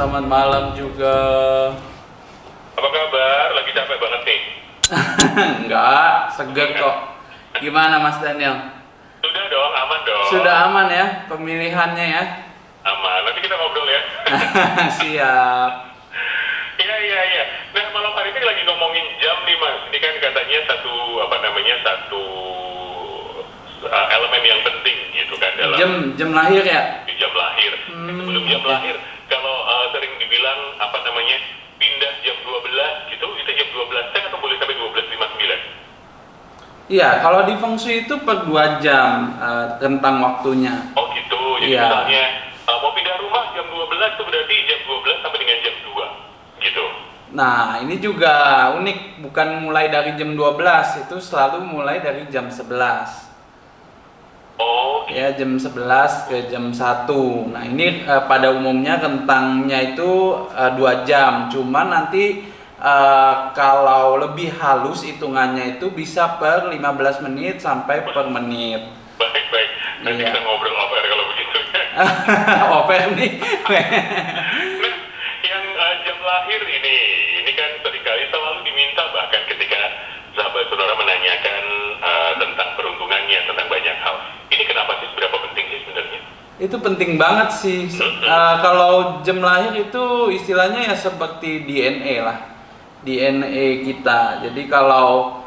selamat malam juga. Apa kabar? Lagi capek banget nih. Enggak, seger kok. Gimana Mas Daniel? Sudah dong, aman dong. Sudah aman ya pemilihannya ya? Aman. Nanti kita ngobrol ya. Siap. Iya. Nah, malam hari ini lagi ngomongin jam nih Mas. Ini kan katanya satu elemen yang penting gitu kan dalam Jam lahir ya? di jam lahir. Sebelum jam lahir, kalau sering dibilang pindah jam 12 gitu, itu jam 12 atau boleh sampai 12.59? Iya, kalau di Feng Shui itu per 2 jam rentang waktunya. Oh gitu. Jadi Iya. misalnya mau pindah rumah jam 12 itu berarti jam 12 sampai dengan jam 2 gitu. Nah, ini juga unik, bukan mulai dari jam 12, itu selalu mulai dari jam 11. Oh, Ya, jam 11 ke jam 1. Nah, ini pada umumnya rentangnya itu 2 jam. Cuman nanti kalau lebih halus hitungannya itu bisa per 15 menit sampai per menit. baik. Nanti Iya. kita ngobrol off air kalau begitu ya. Oper nih. Nah, yang jam lahir ini kan seringkali selalu diminta, bahkan ketika sahabat saudara menanyakan tentang peruntungannya, tentang banyak hal. Ini kenapa sih, seberapa penting sih sebenarnya? Itu penting banget sih. Kalau jam lahir itu istilahnya ya seperti DNA lah. DNA kita. Jadi kalau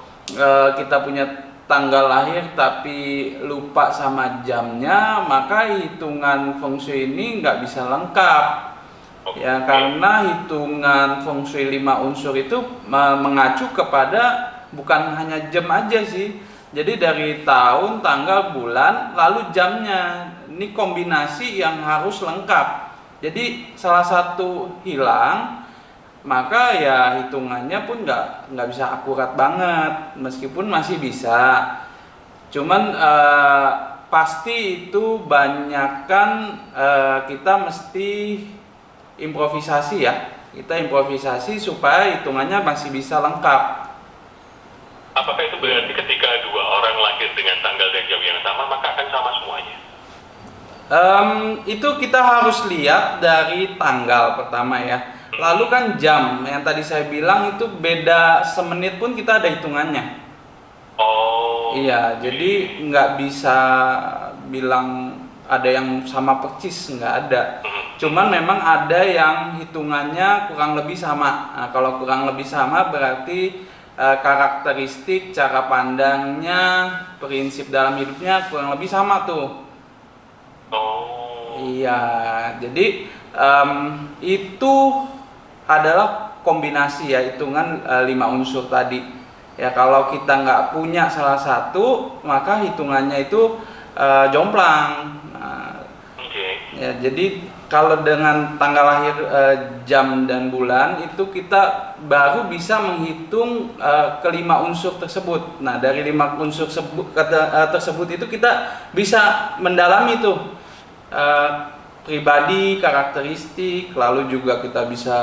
kita punya tanggal lahir tapi lupa sama jamnya, maka hitungan Feng Shui ini nggak bisa lengkap. Ya, karena hitungan Feng Shui 5 unsur itu mengacu kepada bukan hanya jam aja sih. Jadi dari tahun, tanggal, bulan, lalu jamnya. Ini kombinasi yang harus lengkap. Jadi salah satu hilang, maka ya hitungannya pun nggak bisa akurat banget, meskipun masih bisa. Cuman pasti itu banyakkan kita mesti improvisasi ya. Kita improvisasi supaya hitungannya masih bisa lengkap. Apakah itu berarti ketika dua orang lahir dengan tanggal dan jam yang sama, maka akan sama semuanya? Itu kita harus lihat dari tanggal pertama ya. Lalu kan jam yang tadi saya bilang itu beda semenit pun kita ada hitungannya. Oh. Iya, jadi nggak bisa bilang ada yang sama persis, nggak ada. Cuman memang ada yang hitungannya kurang lebih sama. Nah, kalau kurang lebih sama berarti karakteristik, cara pandangnya, prinsip dalam hidupnya kurang lebih sama tuh. Oh. Iya, jadi itu adalah kombinasi ya hitungan 5 unsur tadi. Ya, kalau kita nggak punya salah satu, maka hitungannya itu jomplang. Nah, ya, jadi kalau dengan tanggal lahir, jam dan bulan itu kita baru bisa menghitung kelima unsur tersebut. Nah, dari 5 unsur tersebut itu kita bisa mendalami tuh pribadi, karakteristik, lalu juga kita bisa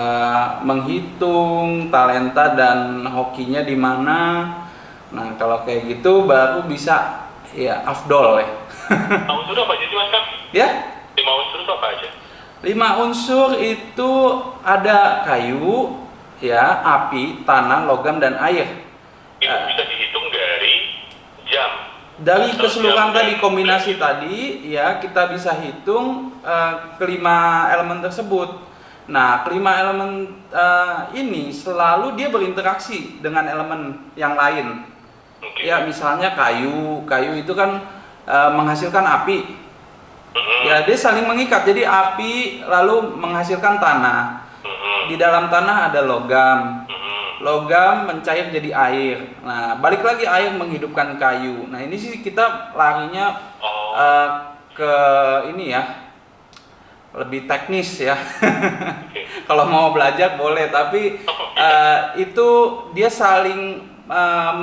menghitung talenta dan hokinya di mana. Nah, kalau kayak gitu baru bisa ya afdol ya. 5 unsur apa aja sih Mas Kang? Ya, 5 unsur itu apa aja? 5 unsur itu ada kayu, ya, api, tanah, logam, dan air. Itu bisa dihitung dari jam. Dari keseluruhan tadi, kombinasi tadi, ya kita bisa hitung kelima elemen tersebut. Nah, kelima elemen ini selalu dia berinteraksi dengan elemen yang lain. Ya, misalnya kayu itu kan menghasilkan api. Ya, dia saling mengikat. Jadi api lalu menghasilkan tanah. Di dalam tanah ada logam. Logam mencair jadi air. Nah, balik lagi air menghidupkan kayu. Nah, ini sih kita larinya ke ini ya, lebih teknis ya. Kalau mau belajar boleh, tapi itu dia saling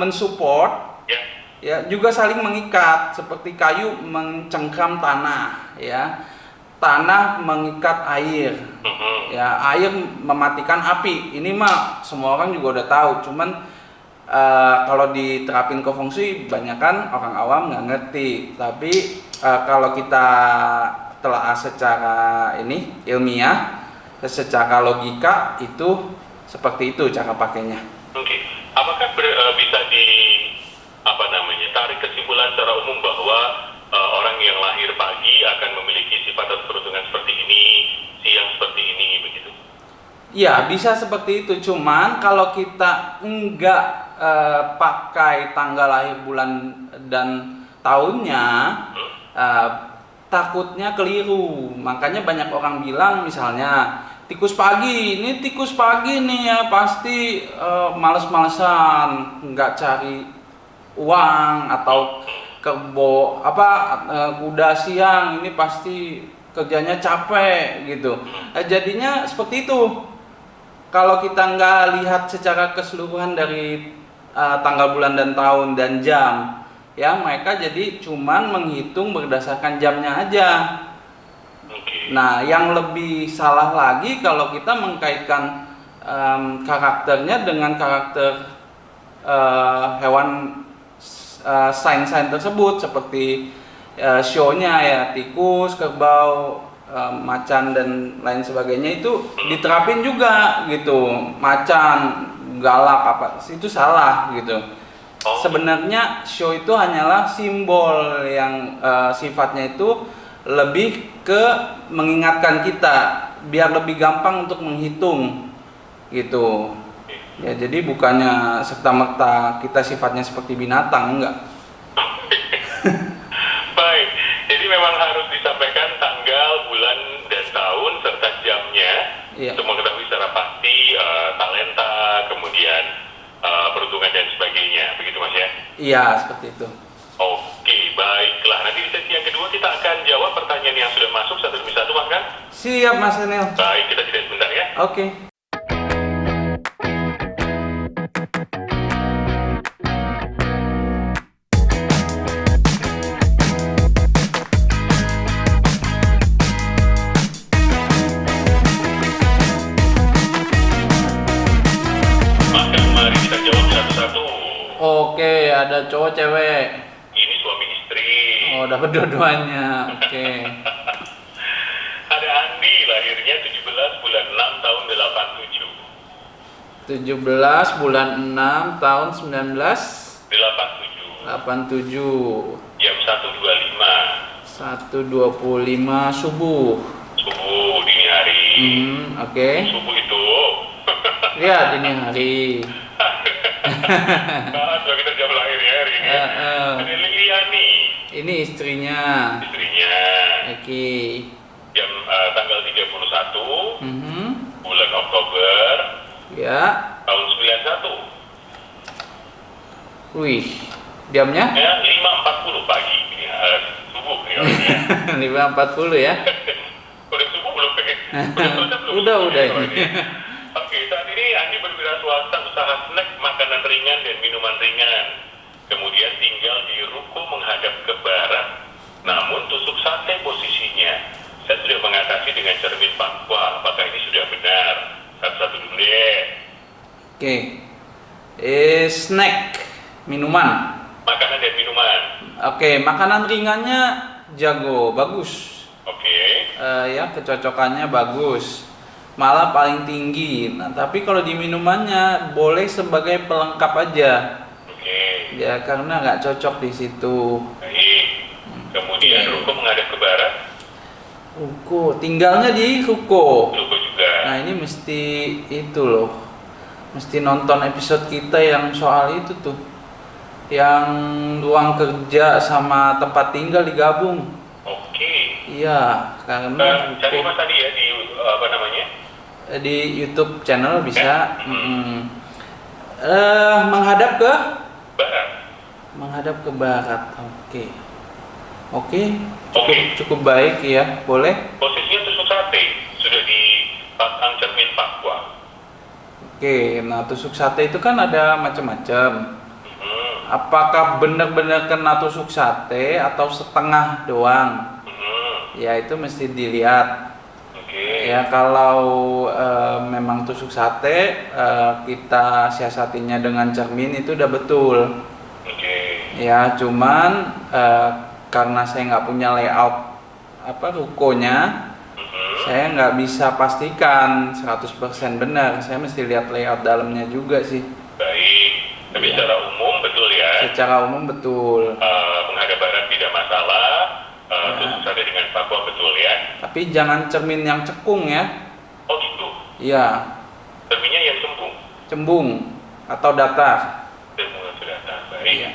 mensupport. Ya, juga saling mengikat, seperti kayu mencengkram tanah, ya. Tanah mengikat air, ya, air mematikan api. Ini mah semua orang juga udah tahu. Cuman kalau diterapin ke Feng Shui, banyakan orang awam nggak ngerti. Tapi kalau kita telaah secara ini ilmiah, secara logika itu seperti itu cara pakainya. Oke. Apakah bisa tarik kesimpulan secara umum bahwa orang yang lahir pagi akan memiliki sifat atau peruntungan seperti ini, siang seperti ini, begitu? Ya, bisa seperti itu. Cuman kalau kita enggak pakai tanggal lahir, bulan dan tahunnya, takutnya keliru. Makanya banyak orang bilang misalnya tikus pagi, ini tikus pagi nih ya pasti males-malesan, nggak cari uang, atau kuda siang ini pasti kerjanya capek gitu. Jadinya seperti itu. Kalau kita nggak lihat secara keseluruhan dari tanggal bulan dan tahun dan jam, ya mereka jadi cuman menghitung berdasarkan jamnya aja. Nah, yang lebih salah lagi kalau kita mengkaitkan karakternya dengan karakter hewan sign-sign tersebut, seperti show-nya ya tikus, kerbau, macan dan lain sebagainya, itu diterapin juga gitu. Macan galak apa itu salah gitu. Sebenarnya show itu hanyalah simbol yang sifatnya itu lebih ke mengingatkan kita biar lebih gampang untuk menghitung gitu. Ya, jadi bukannya serta-merta kita sifatnya seperti binatang, enggak. Baik, jadi memang harus disampaikan tanggal, bulan, dan tahun serta jamnya. Iya. Untuk mengetahui secara pasti talenta, kemudian peruntungan dan sebagainya, begitu Mas ya? Iya, seperti itu. Oke, baiklah. Nanti di sesi yang kedua kita akan jawab pertanyaan yang sudah masuk satu demi satu, Mas kan? Siap, Mas Enil. Baik, kita jeda sebentar ya. Oke. Maka mari kita jawab satu-satu. Oke, ada cowok cewek. Ini suami istri. Oh, dapat dua-duanya. Oke. Ada Andi, lahirnya 17 bulan 6 tahun 87. 17 bulan 6 tahun 1987. 87. Jam 1.25. 1.25 subuh. Subuh dini hari. Oke. Subuh itu. Ya, dini hari. Nah, sudah kita jam lahirnya hari ini. Ada Liliani. Ini istrinya. Istrinya. Oke. Jam tanggal 31. Bulan Oktober. Ya. Tahun 91. Wih, jamnya? Ya, 5.40 pagi. Subuh ya. 5.40 ya. Udah subuh belum? Udah ini. Oke, saat ini Andi berwirausaha usaha snack, makanan ringan dan minuman ringan. Kemudian tinggal di ruko menghadap ke barat. Namun tusuk sate posisinya. Saya sudah mengatasi dengan cermin fatwa. Apakah ini sudah benar? Satu-satu dulu deh. Oke. Snack, minuman. Makanan dan minuman. Oke, makanan ringannya jago, bagus. Oke. Ya, kecocokannya bagus. Malah paling tinggi. Nah, tapi kalau di minumannya boleh sebagai pelengkap aja. Oke. Ya, karena nggak cocok di situ. Baik. Kemudian ruko menghadap ke barat. Ruko, tinggalnya di ruko. Ruko juga. Nah, ini mesti itu loh. Mesti nonton episode kita yang soal itu tuh. Yang ruang kerja sama tempat tinggal digabung. Oke. Iya, karena Cari Mas tadi ya di apa namanya? Di YouTube channel bisa. Menghadap ke barat. Menghadap ke barat. Oke. Cukup baik ya, boleh. Posisinya tusuk sate sudah dipasang cermin fatwa. Oke, nah tusuk sate itu kan ada macam-macam. Apakah benar-benar kena tusuk sate atau setengah doang? Ya itu mesti dilihat. Ya kalau memang tusuk sate kita siasatinya dengan cermin itu udah betul. Ya cuman karena saya nggak punya layout rukonya, Saya nggak bisa pastikan 100% benar. Saya mesti lihat layout dalamnya juga sih. Baik. Tapi Iya. secara umum betul ya. Secara umum betul. Menghadap barat tidak masalah. Ya. Khusus ada dengan Papua betul ya. Tapi jangan cermin yang cekung ya. Oh gitu. Iya, Cerminnya yang cembung. cembung atau datar. Cerminnya sudah baik. Iya.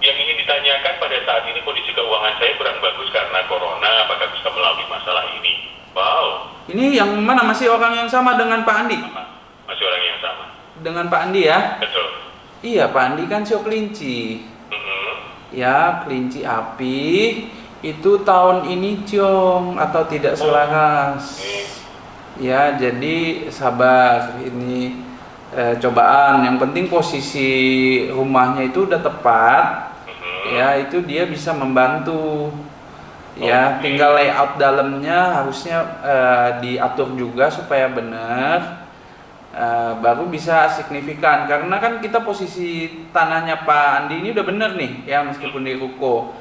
Yang ingin ditanyakan pada saat ini kondisi keuangan saya kurang bagus karena corona. Apakah bisa melalui masalah ini? Wow. Ini yang mana, masih orang yang sama dengan Pak Andi? Masih orang yang sama. Dengan Pak Andi ya? Betul. Iya, Pak Andi kan sio kelinci. Ya, kelinci api itu tahun ini ciong atau tidak selaras. Ya, jadi sabar, ini cobaan. Yang penting posisi rumahnya itu udah tepat. Ya, itu dia bisa membantu. Ya, tinggal layout dalamnya harusnya diatur juga supaya benar. Baru bisa signifikan, karena kan kita posisi tanahnya Pak Andi ini udah bener nih ya, meskipun di ruko.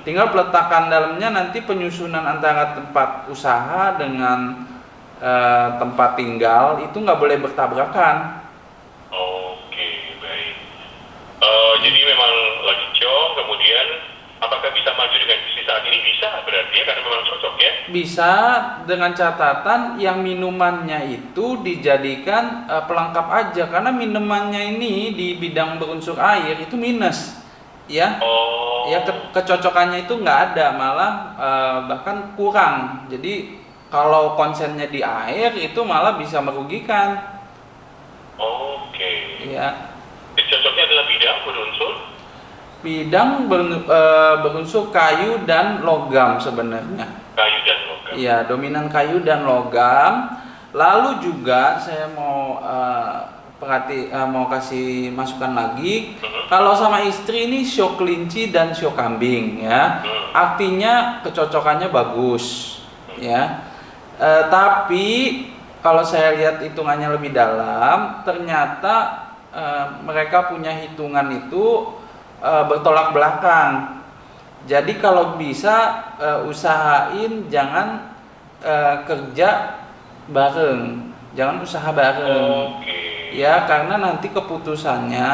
Tinggal peletakan dalamnya, nanti penyusunan antara tempat usaha dengan tempat tinggal itu nggak boleh bertabrakan. Oke, baik. Jadi memang lagi ciong, kemudian apakah bisa maju dengan bisnis saat ini? Bisa berarti ya, karena memang cocok ya? Bisa, dengan catatan yang minumannya itu dijadikan pelengkap aja, karena minumannya ini di bidang berunsur air itu minus ya. Ya, kecocokannya itu nggak ada, malah bahkan kurang. Jadi kalau konsennya di air itu malah bisa merugikan. Oke. Ya, Jadi cocoknya adalah bidang berunsur bidang berunsur kayu dan logam sebenarnya. kayu dan logam. Iya, dominan kayu dan logam. Lalu juga saya mau mau kasih masukan lagi. Kalau sama istri ini sio kelinci dan sio kambing ya. Artinya kecocokannya bagus ya. Tapi kalau saya lihat hitungannya lebih dalam, ternyata mereka punya hitungan itu bertolak belakang. Jadi kalau bisa usahain jangan kerja bareng, jangan usaha bareng. Ya, karena nanti keputusannya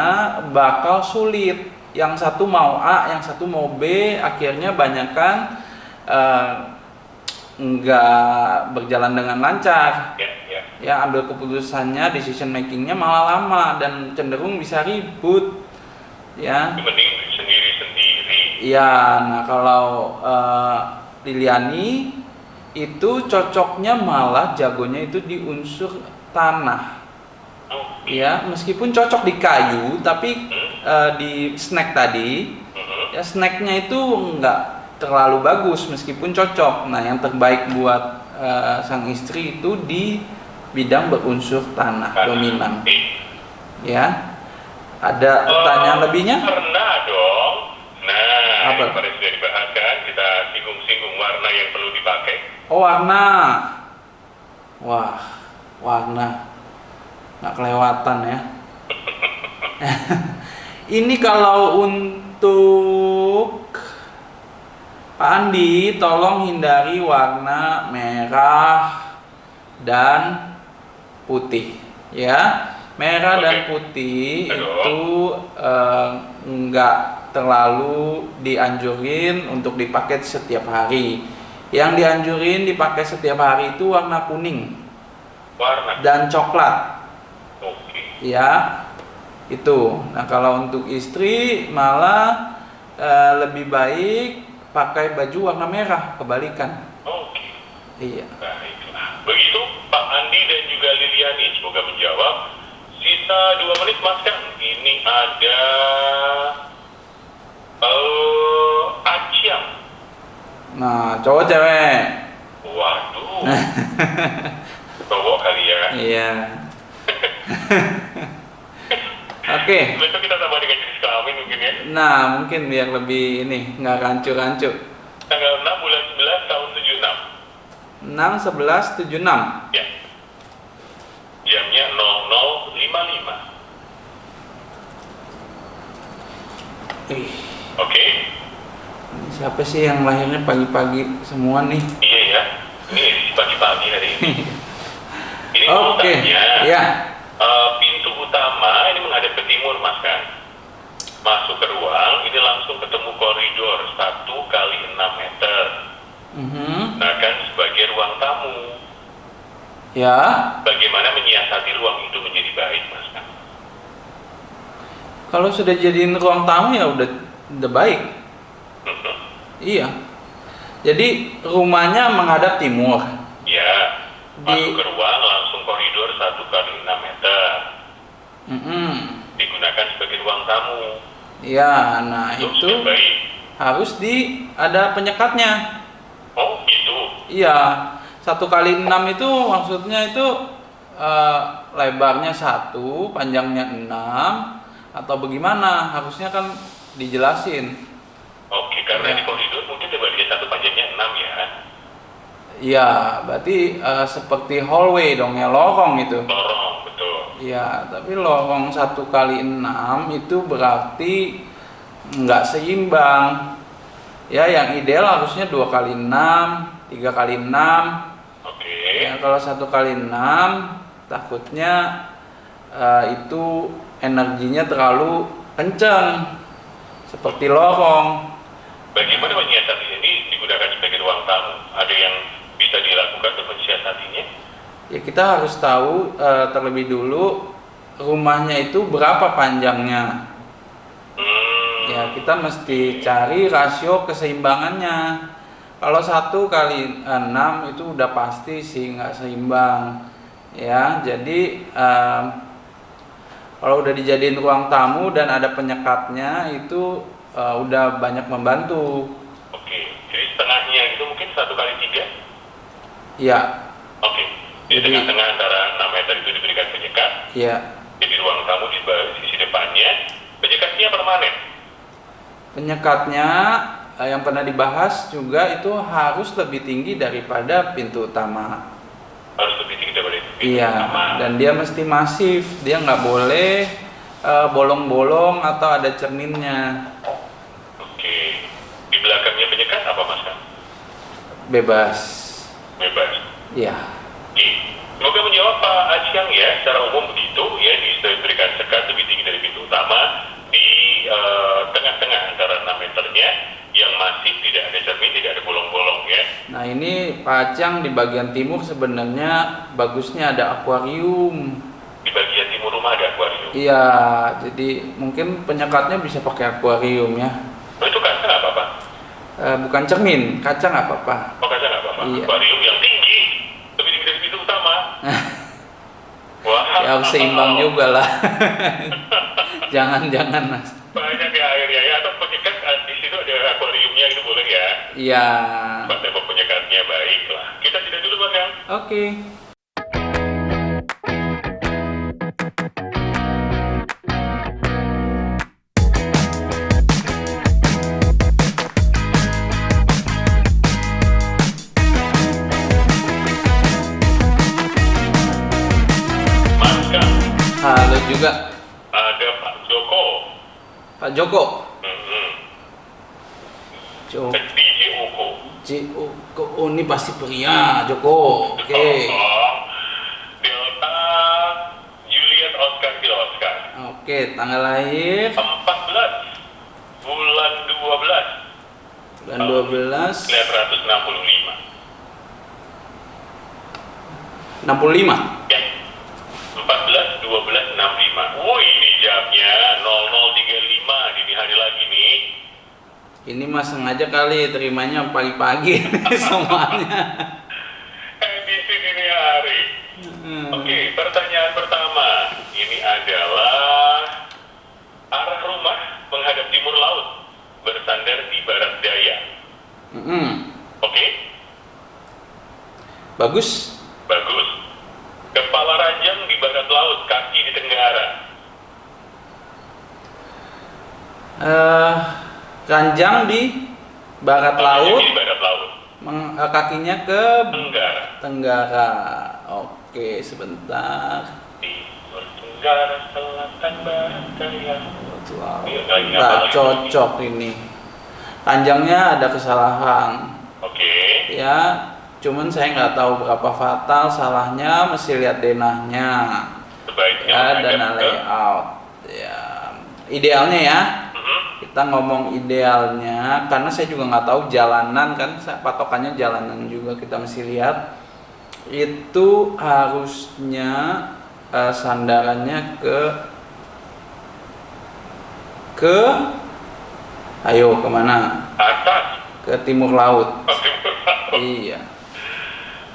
bakal sulit. Yang satu mau A, yang satu mau B, akhirnya banyakan nggak berjalan dengan lancar. Ya, ambil keputusannya, decision makingnya malah lama dan cenderung bisa ribut. Ya. Mending sendiri-sendiri. Ya, nah kalau Liliani itu cocoknya malah jagonya itu di unsur tanah. Ya, meskipun cocok di kayu, tapi di snack tadi, ya snacknya itu nggak terlalu bagus meskipun cocok. Nah, yang terbaik buat sang istri itu di bidang berunsur tanah dominan. Ya. Ada pertanyaan lebihnya? Pernah dong. Nah, apa? yang sudah dibahaskan, kita singgung-singgung warna yang perlu dipakai. Oh, warna. Wah, warna. Nggak kelewatan ya. Ini kalau untuk Pak Andi, tolong hindari warna merah dan putih ya. Merah dan putih itu nggak terlalu dianjurin untuk dipakai setiap hari. Yang dianjurin dipakai setiap hari itu warna kuning dan coklat. Ya, itu. Nah, kalau untuk istri malah lebih baik pakai baju warna merah, kebalikan. Iya. Baiklah. Begitu Pak Andi dan juga Liliani, semoga menjawab. Sisa 2 menit Mas Kang. Ini ada Aciam. Nah, cowok cewek? Waduh. Cowok kali ya. Iya. Oke. Besok kita tambah dengan jenis kelamin mungkin ya. Nah, mungkin biar lebih ini nggak rancu-rancu. Tanggal 6 bulan 11 tahun 76. 6/11/76. Ya. Jamnya 00.55. Oke. Siapa sih yang lahirnya pagi-pagi semua nih? Iya ya, ya. Ini edisi pagi-pagi hari ini. Ini Oke, urutannya, ya. pintu utama ini menghadap ke timur, Mas kan. Masuk ke ruang, ini langsung ketemu koridor 1 kali 6 meter. Nah kan sebagai ruang tamu. Ya. Bagaimana menyiasati ruang itu menjadi baik, Mas kan? Kalau sudah jadiin ruang tamu ya udah baik. Iya. Jadi rumahnya menghadap timur. Ya, masuk ke ruang langsung koridor 1 kali 6 meter. Digunakan sebagai ruang tamu. Iya, nah Itu itu sudah baik. harus ada penyekatnya. Oh gitu. Iya, 1 kali 6 itu maksudnya itu lebarnya 1, panjangnya 6 atau bagaimana? Harusnya kan dijelasin. Oke, karena Ya. di koridor mungkin coba lihat 1 panjangnya 6 ya. Iya, berarti seperti hallway dong ya, lorong itu. Lorong, betul. Iya, tapi lorong 1 kali 6 itu berarti nggak seimbang. Ya, yang ideal harusnya 2 kali 6, 3 kali 6. Oke. Ya, kalau 1 kali 6 takutnya itu energinya terlalu kencang seperti lorong. Bagaimana menyiasati ini digunakan sebagai ruang tamu? Ada yang bisa dilakukan untuk mensiasatinya? Ya, kita harus tahu terlebih dulu rumahnya itu berapa panjangnya. Ya, kita mesti cari rasio keseimbangannya. Kalau 1 kali 6 itu udah pasti sih nggak seimbang. Ya, jadi kalau udah dijadiin ruang tamu dan ada penyekatnya itu udah banyak membantu. Oke, jadi setengahnya itu mungkin 1 kali 3? Ya, Oke, di Jadi- tengah-tengah antara 6 meter itu diberikan penyekat. ya. Jadi ruang tamu di sisi depannya, penyekatnya permanen. Penyekatnya yang pernah dibahas juga itu harus lebih tinggi daripada pintu utama. Harus lebih tinggi daripada itu. Pintu Iya, utama. dan dia mesti masif. Dia nggak boleh bolong-bolong atau ada cerminnya. Oke, di belakangnya penyekat apa, Mas kan? Bebas. Bebas. Ya. Oke. Semoga menjawab Pak Aciang ya, secara umum begitu ya, diberikan sekat lebih tinggi dari pintu utama di tengah-tengah antara 6 meternya yang masih tidak ada cermin, tidak ada bolong-bolong ya. Nah, ini Pak Acang di bagian timur sebenarnya bagusnya ada akuarium. Di bagian timur rumah ada akuarium. Iya, jadi mungkin penyekatnya bisa pakai akuarium ya. Oh, itu kaca nggak apa-apa? Bukan cermin, kaca nggak apa-apa. Oh, kaca nggak apa-apa. Iya. Akuarium yang tinggi, lebih tinggi dari pintu utama. Wah. Ya harus seimbang juga lah. Jangan-jangan mas. Banyak ya airnya ya, atau penyekat di situ ada akuariumnya itu boleh ya. Iya. Tembok penyekatnya baiklah. Kita tidak dulu Bang ya. Oke. Mas Kang, Halo juga ada Pak Joko. Pak Joko. Joko. DJ Oko. Joko. Oh, ini pasti pria Joko. Oke. Tolong. Delta Juliet Oscar Kilo Oscar. Oke, tanggal lahir 14 bulan 12 bulan 12 1965. 65. Ya. 14 12 65. Wih, ini jamnya 00.35 dini hari lagi nih. Ini mas sengaja kali terimanya pagi-pagi semuanya. Edisi dini hari. Oke, pertanyaan pertama. Ini adalah arah rumah menghadap timur laut, bersandar di barat daya. Oke, Bagus. bagus. Kepala ranjang di barat laut, kaki di tenggara. Ranjang di barat laut, Di barat laut, kakinya ke tenggara. tenggara. Oke, sebentar. Timur, tenggara, selatan, barat daya. Nggak cocok ini. Panjangnya ada kesalahan. Oke, Ya, Cuman saya nggak tahu berapa fatal, salahnya mesti lihat denahnya. Sebaiknya Ya, menghadap dana ke layout. Ya, idealnya ya. Mhm. Kita ngomong idealnya, karena saya juga nggak tahu jalanan kan, patokannya jalanan juga kita mesti lihat. Itu harusnya sandarannya ke ayo kemana? atas. Ke timur laut. Oke. Iya.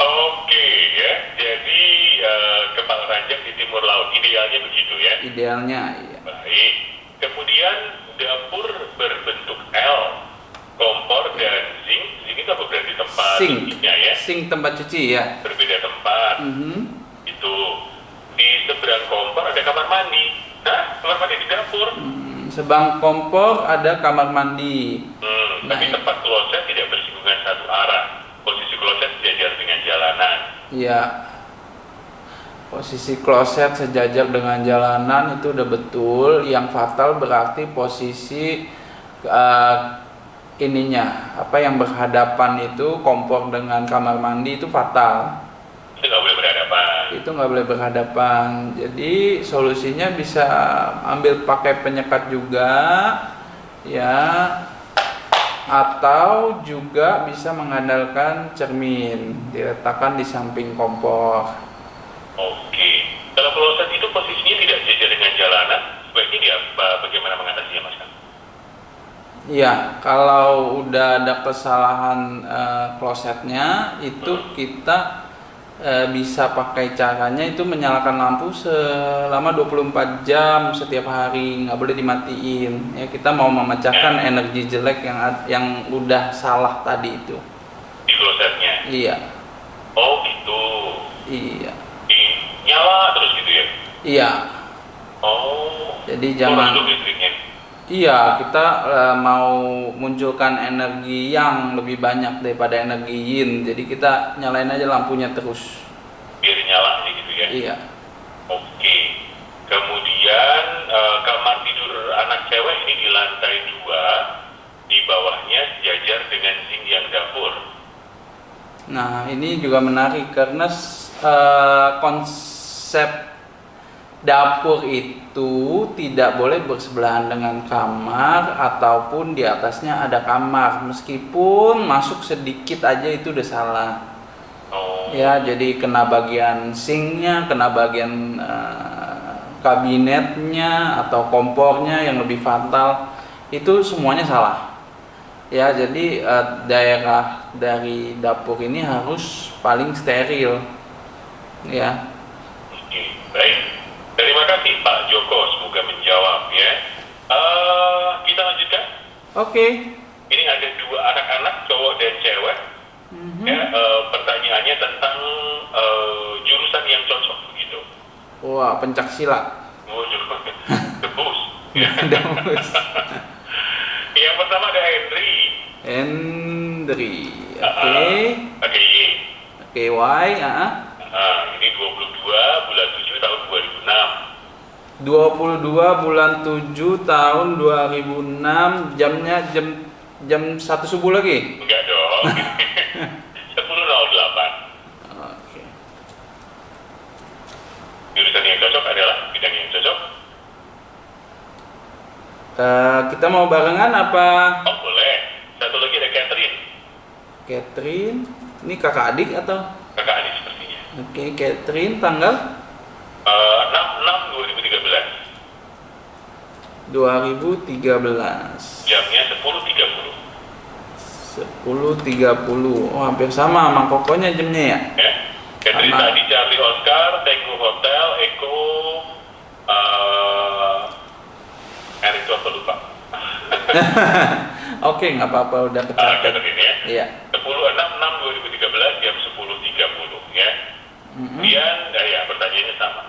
Oke ya, jadi kepala ranjang di timur laut, idealnya begitu ya. Idealnya iya. Baik. Kemudian dapur berbentuk L, kompor dan sink. Sink itu apa berarti tempat Sink. cucinya ya? Sink tempat cuci ya. Berbeda tempat. Mhm. Itu di seberang kompor ada kamar mandi. Hah? Kamar mandi di dapur? Sebang kompor ada kamar mandi. Tapi Nah, tempat kloset tidak bersinggungan satu arah. Posisi kloset sejajar dengan jalanan. iya. Posisi kloset sejajar dengan jalanan itu udah betul. Yang fatal berarti posisi ininya, apa yang berhadapan itu kompor dengan kamar mandi itu fatal. Itu nggak boleh berhadapan. Itu nggak boleh berhadapan. Jadi solusinya bisa ambil pakai penyekat juga, ya, atau juga bisa mengandalkan cermin diletakkan di samping kompor. Oke. Kalau kloset itu posisinya tidak sejajar dengan jalanan, sebaiknya dia bagaimana mengatasinya, Mas? Iya, kalau udah ada kesalahan klosetnya itu kita bisa pakai caranya itu menyalakan lampu selama 24 jam setiap hari, nggak boleh dimatiin. Ya, kita mau memecahkan energi jelek yang udah salah tadi itu. Di klosetnya. Iya. Oh gitu. Iya. Nyala terus gitu ya? Iya. Oh. Jadi Kurang jangan. dong listriknya. Iya, kita mau munculkan energi yang lebih banyak daripada energi yin. Jadi kita nyalain aja lampunya terus. Biar nyala aja gitu ya? Iya. Oke. Kemudian kamar tidur anak cewek ini di lantai 2, di bawahnya sejajar dengan sink yang dapur. Nah, ini juga menarik karena konsep dapur itu tidak boleh bersebelahan dengan kamar ataupun di atasnya ada kamar, meskipun masuk sedikit aja itu udah salah. Oh. Ya, jadi kena bagian sinknya, kena bagian kabinetnya atau kompornya yang lebih fatal, itu semuanya salah. Ya, jadi daerah dari dapur ini harus paling steril. Ya. Oke, baik. Terima kasih Pak Joko, semoga menjawab ya. Kita lanjutkan. Oke. Ini ada 2 anak-anak, cowok dan cewek. Ya, pertanyaannya tentang jurusan yang cocok begitu. Wah, pencak silat. Oh, debus. Ya. Debus. Yang pertama ada Henry. Henry. Oke. Oke, Y. Oke, Y. Ini 22 bulan 7 tahun 2006. 22 bulan 7 tahun 2006, jamnya jam 1 subuh lagi. Enggak dong. 10.08. Oke. Jurusan yang cocok adalah bidang yang cocok. Kita mau barengan apa? Oh boleh. Satu lagi ada Catherine. Catherine, ini kakak adik atau? Kakak adik sepertinya. Oke, Catherine tanggal 2013. Jamnya 10.30. 10.30. Oh, hampir sama sama kokonya jamnya ya. Ya. Catherine Sama. tadi Charlie Oscar, Tango Hotel, Eko, Eric itu apa lupa. Oke, nggak apa-apa, udah kecatat. Catherine ya. Iya. 10.06.2013 jam 10.30 ya. Kemudian ya pertanyaannya sama.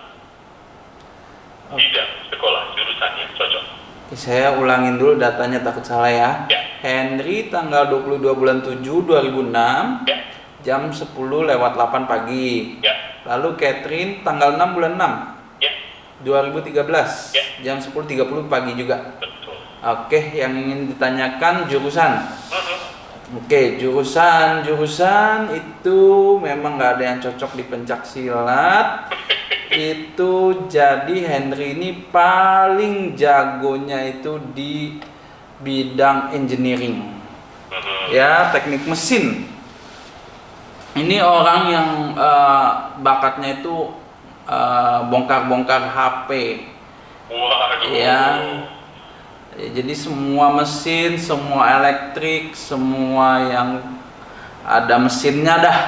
Bidang sekolah jurusan yang cocok. Oke, saya ulangin dulu datanya takut salah ya. Ya. Henry tanggal 22 bulan 7 2006 Ya. jam 10:08 pagi. Ya. Lalu Catherine tanggal 6 bulan 6 Ya. 2013 Ya. jam 10:30 pagi juga. Betul. Oke, yang ingin ditanyakan jurusan. Oke, jurusan itu memang nggak ada yang cocok di pencak silat. Itu jadi Henry ini paling jagonya itu di bidang engineering, ya, teknik mesin. Ini orang yang bakatnya itu bongkar-bongkar HP, Waduh. ya. Jadi semua mesin, semua elektrik, semua yang ada mesinnya dah,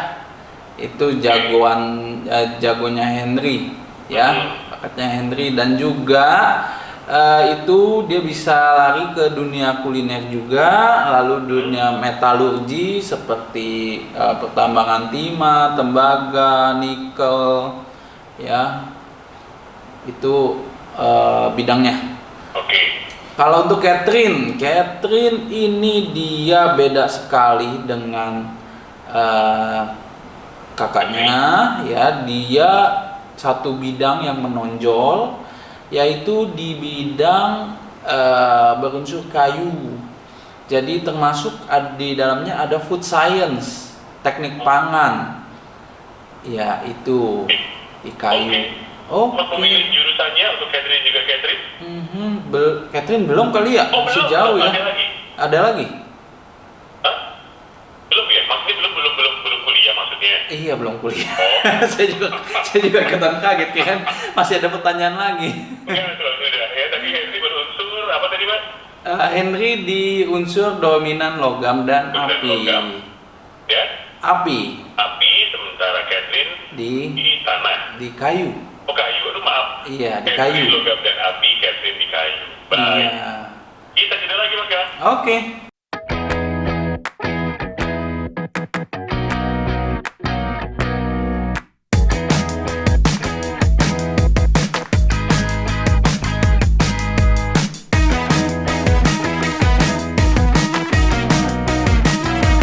itu jagonya Henry, ya, bakatnya Henry. Dan juga itu dia bisa lari ke dunia kuliner juga, lalu dunia metalurgi seperti pertambangan timah, tembaga, nikel, ya, itu bidangnya. Oke. Kalau untuk Catherine ini dia beda sekali dengan kakaknya, ya. Dia satu bidang yang menonjol, yaitu di bidang berunsur kayu. Jadi termasuk di dalamnya ada food science, teknik pangan, ya, itu di kayu. Oh, memilih jurusannya untuk Catherine juga Catherine? Catherine belum kali ya? Oh, Masih belum, jauh ya? ada lagi? Ada lagi? Hah? Belum ya? Maksudnya belum kuliah maksudnya? Iya, belum kuliah. Oh. saya juga ikutan kaget kan, masih ada pertanyaan lagi. Enggak, sudah. Ya, tadi Henry berunsur apa tadi, Mas? Henry di unsur dominan logam dan Dominan api. logam. Ya? Api Api, sementara Catherine di tanah. di kayu. Oh, kayu. Aduh, maaf. Iya, di Henry kayu. logam dan api, Catherine di kayu. Baik. Iya. Kita jeda lagi, Mas kan? Oke.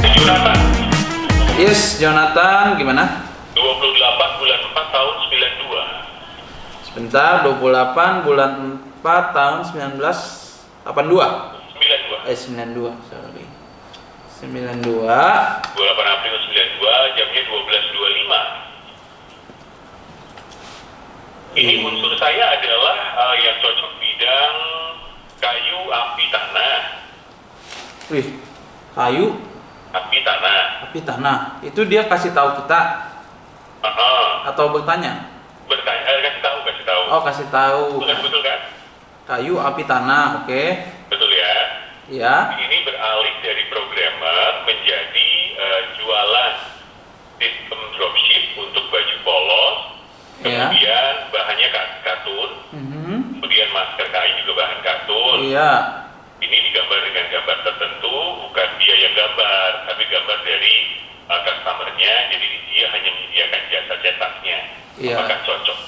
Jonathan, Yes, Jonathan, gimana? 28 bulan 4 tahun 92. Sebentar, 28 bulan 4 tahun 1982. 92. 92, sorry. 92. 28 April 92, jamnya 12.25. Ini unsur saya adalah yang cocok bidang kayu, api, tanah. Wih, kayu, Api, tanah. api, tanah. Itu dia kasih tahu kita atau bertanya? Kasih tahu. Oh, kasih tahu. Betul kan? Kayu, api, tanah, oke. Betul ya. Ya. Ini beralih dari programmer menjadi jualan sistem dropship untuk baju polos. Ya. Kemudian bahannya katun. Kemudian masker kain juga bahan katun. Iya. Ini digambar dengan gambar tertentu, bukan dia yang gambar, tapi gambar dari customer-nya, jadi dia hanya menyediakan jasa cetaknya. Iya. Apakah cocok?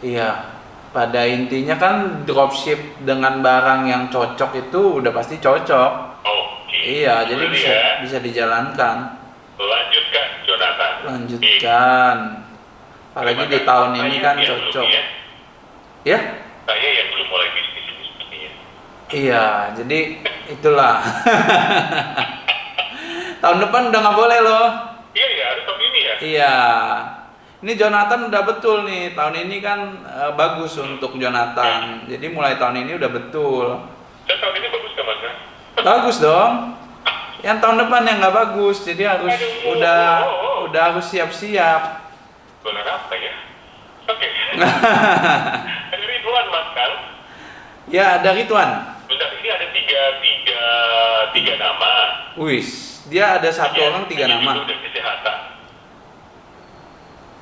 Iya. Pada intinya kan dropship dengan barang yang cocok itu udah pasti cocok. Oke. Iya, jadi Boleh ya. bisa dijalankan. Lanjutkan, Jonathan. Lanjutkan. Apalagi di tahun ini kan Saya yang cocok. belum, ya. Ya? Saya yang belum mulai bisnis ini sepertinya. Iya, jadi itulah. Tahun depan udah nggak boleh loh. Iya ya, harus tahun ini ya. Iya. Ini Jonathan udah betul nih. Tahun ini kan bagus untuk Jonathan. Jadi mulai tahun ini udah betul. Dan tahun ini bagus kan, Mas? Bagus dong. Yang tahun depan yang nggak bagus. Jadi harus udah harus siap-siap. Benar apa ya? Oke. Ada Ridwan, Mas kan? Ya, dari Tuan. Bentar, ini ada tiga nama. Wis, dia ada satu orang 3 nama. Udah kesehatan.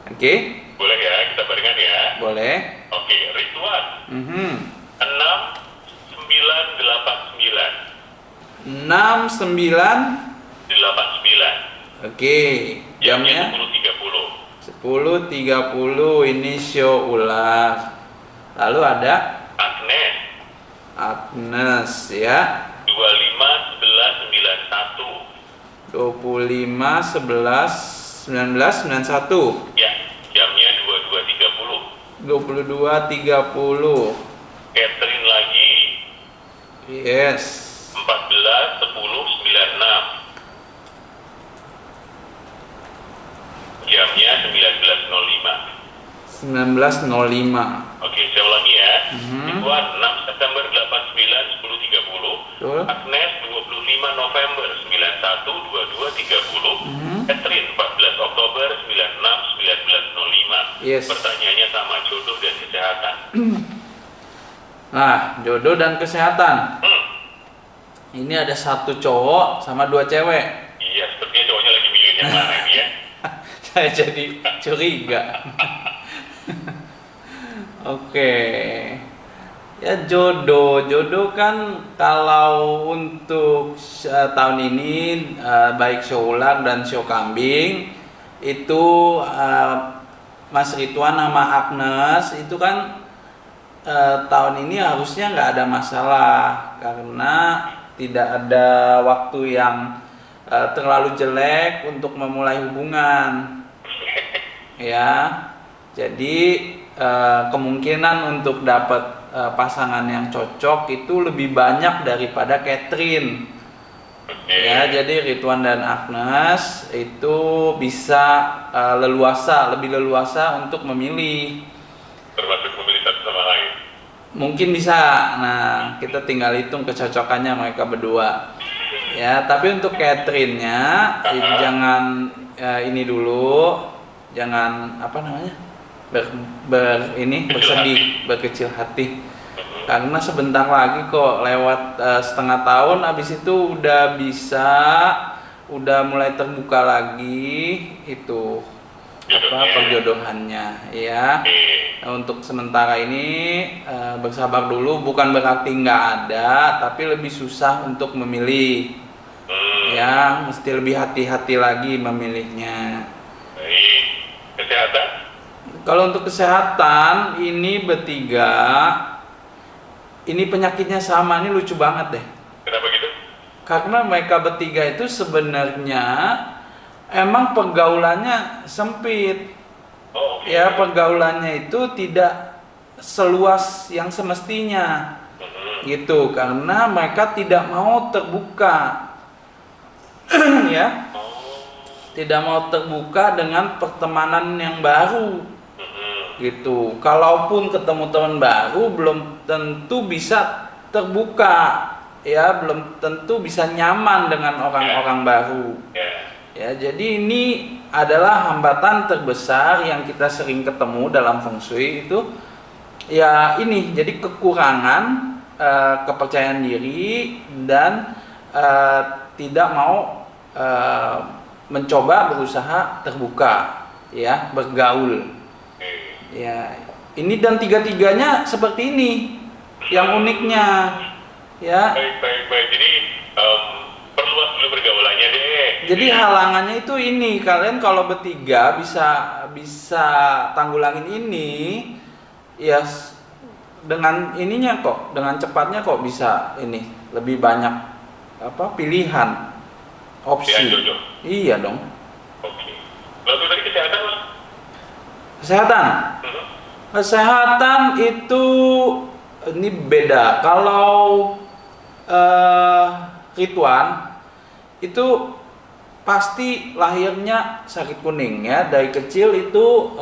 Oke, Boleh ya, kita barengan ya. boleh. Oke, Ridwan. 6989. 6989. Oke, jamnya 10.30 ini show ulas. Lalu ada Agnes ya. 25/11/1991. Ya, jamnya 22.30. Catherine lagi. Yes. 14/10/96. jamnya 19.05. 19.05. Oke, saya ulangi ya. Ridwan 6 September 89 10.30. Betul. Agnes 25 November 91 22 30. Catherine 14 Oktober 96 19.05. Yes. Pertanyaannya sama, jodoh dan kesehatan. Nah, jodoh dan kesehatan. Ini ada satu cowok sama 2 cewek. Iya, sepertinya cowoknya lagi milih yang mana ini ya. Saya jadi curiga. Oke. Ya jodoh kan kalau untuk tahun ini baik show ular dan show kambing itu Mas Ridwan sama Agnes itu kan tahun ini harusnya nggak ada masalah karena tidak ada waktu yang terlalu jelek untuk memulai hubungan, ya. Jadi kemungkinan untuk dapat pasangan yang cocok itu lebih banyak daripada Catherine. Ya, jadi Ridwan dan Agnes itu bisa lebih leluasa untuk memilih. Termasuk memilih satu sama lain. Mungkin bisa. Nah, kita tinggal hitung kecocokannya mereka berdua. Ya, tapi untuk Catherine-nya jangan ini dulu, jangan apa namanya? Bersedih, berkecil hati. Karena sebentar lagi kok lewat setengah tahun, habis itu udah mulai terbuka lagi itu perjodohannya, ya. Nah, untuk sementara ini bersabar dulu, bukan berarti nggak ada, tapi lebih susah untuk memilih. Ya, mesti lebih hati-hati lagi memilihnya. Baik. Kesehatan? Kalau untuk kesehatan, ini bertiga, ini penyakitnya sama, ini lucu banget deh. Kenapa gitu? Karena mereka bertiga itu sebenarnya emang pergaulannya sempit. Oh, okay. Ya, pergaulannya itu tidak seluas yang semestinya. Gitu, karena mereka tidak mau terbuka. Ya. Tidak mau terbuka dengan pertemanan yang baru. Gitu. Kalaupun ketemu teman baru belum tentu bisa terbuka. Ya, belum tentu bisa nyaman dengan orang-orang baru. Ya, jadi ini adalah hambatan terbesar yang kita sering ketemu dalam Feng Shui itu. Ya, ini jadi kekurangan kepercayaan diri dan tidak mau mencoba berusaha terbuka, ya, bergaul. Ya, ini dan tiga-tiganya seperti ini yang uniknya, ya. Baik. Jadi perluas dulu pergaulannya deh. Jadi halangannya itu ini, kalian kalau bertiga bisa tanggulangin ini, ya dengan ininya kok, dengan cepatnya kok bisa ini lebih banyak pilihan opsi. Iya dong. Oke. Lalu dari kesehatan, Mas? Kesehatan itu ini beda. Kalau Ridwan itu pasti lahirnya sakit kuning, ya. Dari kecil itu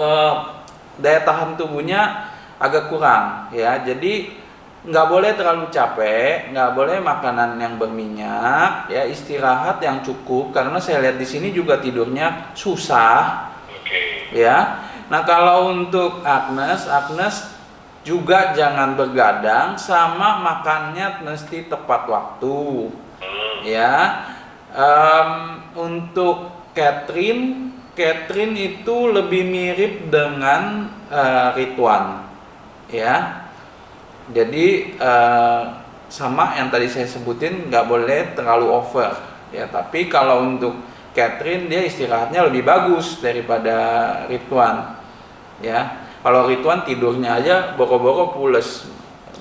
daya tahan tubuhnya agak kurang, ya. Jadi nggak boleh terlalu capek, nggak boleh makanan yang berminyak, ya. Istirahat yang cukup, karena saya lihat di sini juga tidurnya susah. Ya. Nah, kalau untuk Agnes juga jangan begadang, sama makannya mesti tepat waktu. Ya. Untuk Catherine itu lebih mirip dengan Ridwan. Ya. Jadi sama yang tadi saya sebutin, nggak boleh terlalu over, ya. Tapi kalau untuk Catherine, dia istirahatnya lebih bagus daripada Ridwan, ya. Kalau Ridwan tidurnya aja boro-boro pules,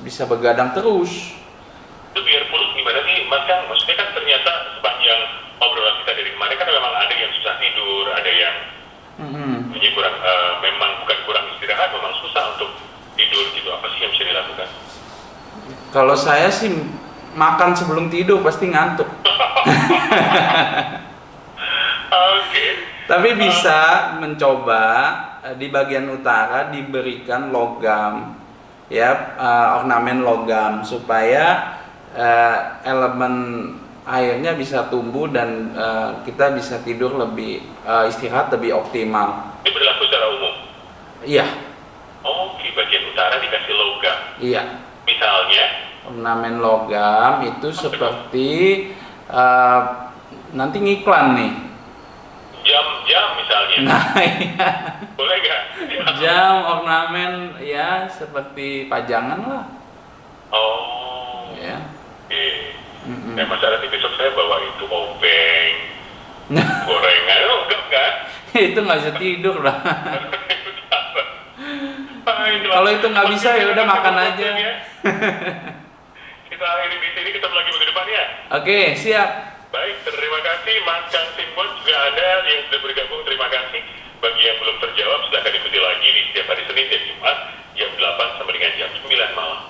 bisa begadang terus. Itu biar pules gimana sih, Mas Kang? Maksudnya kan ternyata sepanjang obrolan kita dari kemarin kan memang ada yang susah tidur, ada yang kurang, memang bukan kurang istirahat, memang susah untuk tidur gitu. Apa sih yang bisa dilakukan? Kalau saya sih makan sebelum tidur pasti ngantuk. Oke. Tapi bisa mencoba di bagian utara diberikan logam, ya, ornamen logam supaya elemen airnya bisa tumbuh dan kita bisa tidur lebih istirahat lebih optimal. Ini berlaku secara umum. Iya. Oh, di bagian utara dikasih logam. Iya. Misalnya Ornamen logam itu seperti nanti ngiklan nih. jam-jam misalnya. Nah, iya. Boleh nggak? Jam ornamen ya seperti pajangan lah. Oh. Ya. Oke. Nah, masalah di besok saya bawa itu obeng, gorengan, logam kan? Itu nggak bisa tidur lah. Kalau itu nggak bisa ya udah makan aja. Kita akhiri di sini, ketemu lagi minggu depan ya. Oke, siap. Baik, terima kasih Mas Kang Timbon, juga Anda yang sudah bergabung, terima kasih. Bagi yang belum terjawab, silahkan ikuti lagi di setiap hari Senin dan Jumat jam 8 sampai dengan jam 9 malam.